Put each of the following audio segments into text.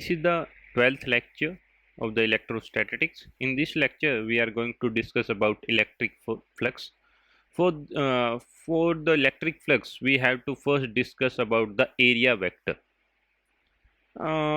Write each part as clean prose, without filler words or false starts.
This is the 12th lecture of the electrostatics. In this lecture, we are going to discuss about electric flux. For the electric flux, we have to first discuss about the area vector.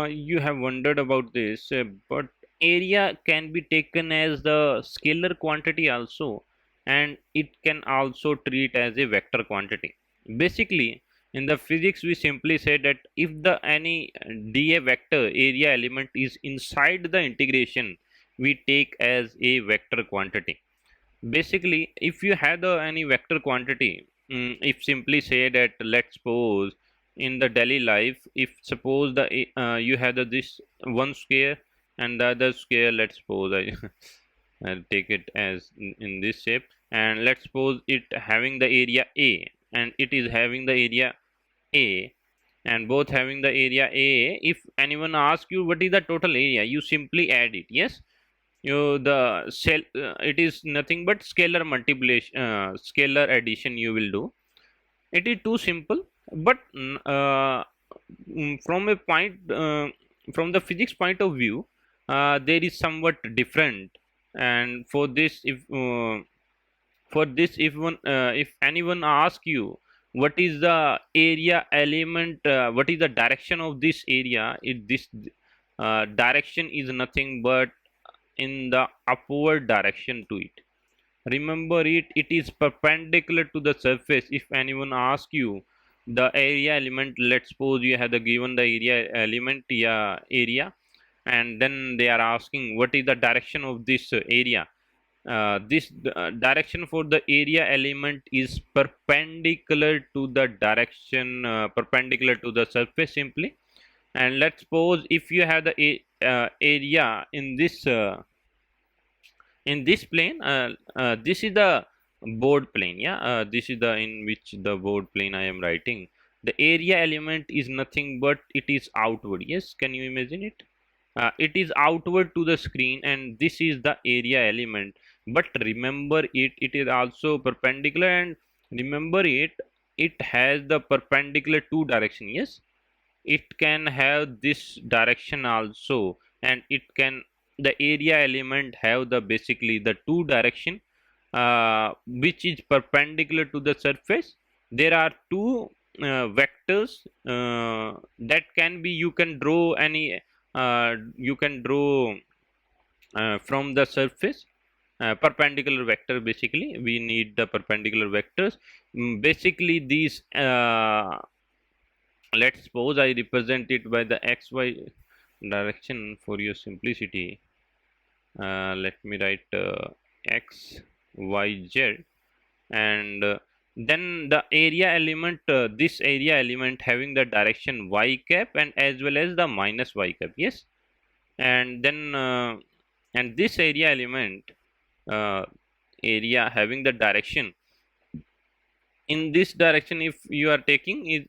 You have wondered about this, but area can be taken as the scalar quantity also, and it can also treat as a vector quantity. Basically, in the physics, we simply say that if the any dA vector area element is inside the integration, we take as a vector quantity. Basically, if you have the any vector quantity, if simply say that, let's suppose in the daily life, if suppose the you have this one square and the other square, let's suppose I'll take it as in this shape, and let's suppose it having the area A and it is having the area A, and both having the area A. If anyone asks you what is the total area, you simply add it. Yes, you the cell, it is nothing but scalar multiplication, scalar addition you will do. It is too simple, but from a point, from the physics point of view, there is somewhat different. And for this, if anyone asks you what is the area element, what is the direction of this area, this direction is nothing but in the upward direction to it. Remember it, it is perpendicular to the surface. If anyone asks you the area element, let's suppose you have the given the area element, yeah, area, and then they are asking what is the direction of this area. This direction for the area element is perpendicular to the direction, perpendicular to the surface simply. And let's suppose if you have the area in this plane, this is the board plane. Yeah, this is the in which the board plane I am writing. The area element is nothing but it is outward. Yes, can you imagine it? It is outward to the screen, and this is the area element. But remember it, it is also perpendicular, and remember it, it has the perpendicular two direction. Yes, it can have this direction also, and it can, the area element have the basically the two direction, which is perpendicular to the surface. There are two vectors that can be, you can draw any, you can draw from the surface, perpendicular vector. Basically we need the perpendicular vectors. Basically these, let's suppose I represent it by the xy direction for your simplicity. Let me write x y z, and then the area element, this area element having the direction y cap and as well as the minus y cap. Yes, and then and this area element, uh, area having the direction in this direction, if you are taking is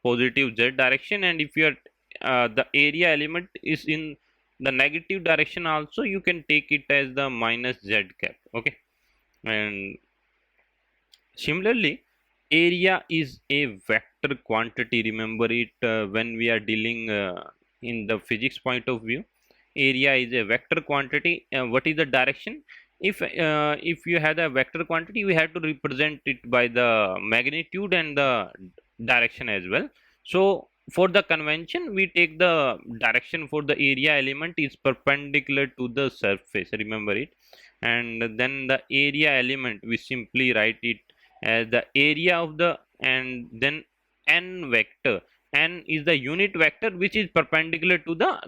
positive z direction, and if you are the area element is in the negative direction also, you can take it as the minus z cap. Okay, and similarly area is a vector quantity. Remember it, when we are dealing in the physics point of view, area is a vector quantity. What is the direction? If you have the vector quantity, we have to represent it by the magnitude and the direction as well. So for the convention, we take the direction for the area element is perpendicular to the surface. Remember it, and then the area element we simply write it as the area of the, and then n vector. N is the unit vector which is perpendicular to the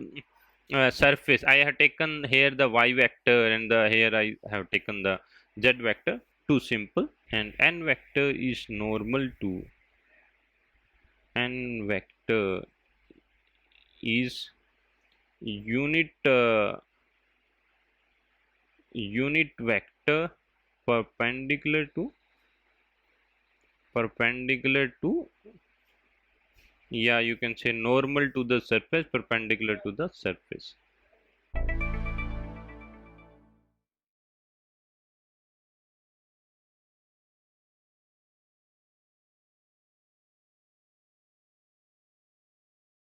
surface. I have taken here the y vector, and here I have taken the z vector. Too simple. And n vector is normal to, n vector is unit vector perpendicular to, yeah, you can say normal to the surface, perpendicular to the surface.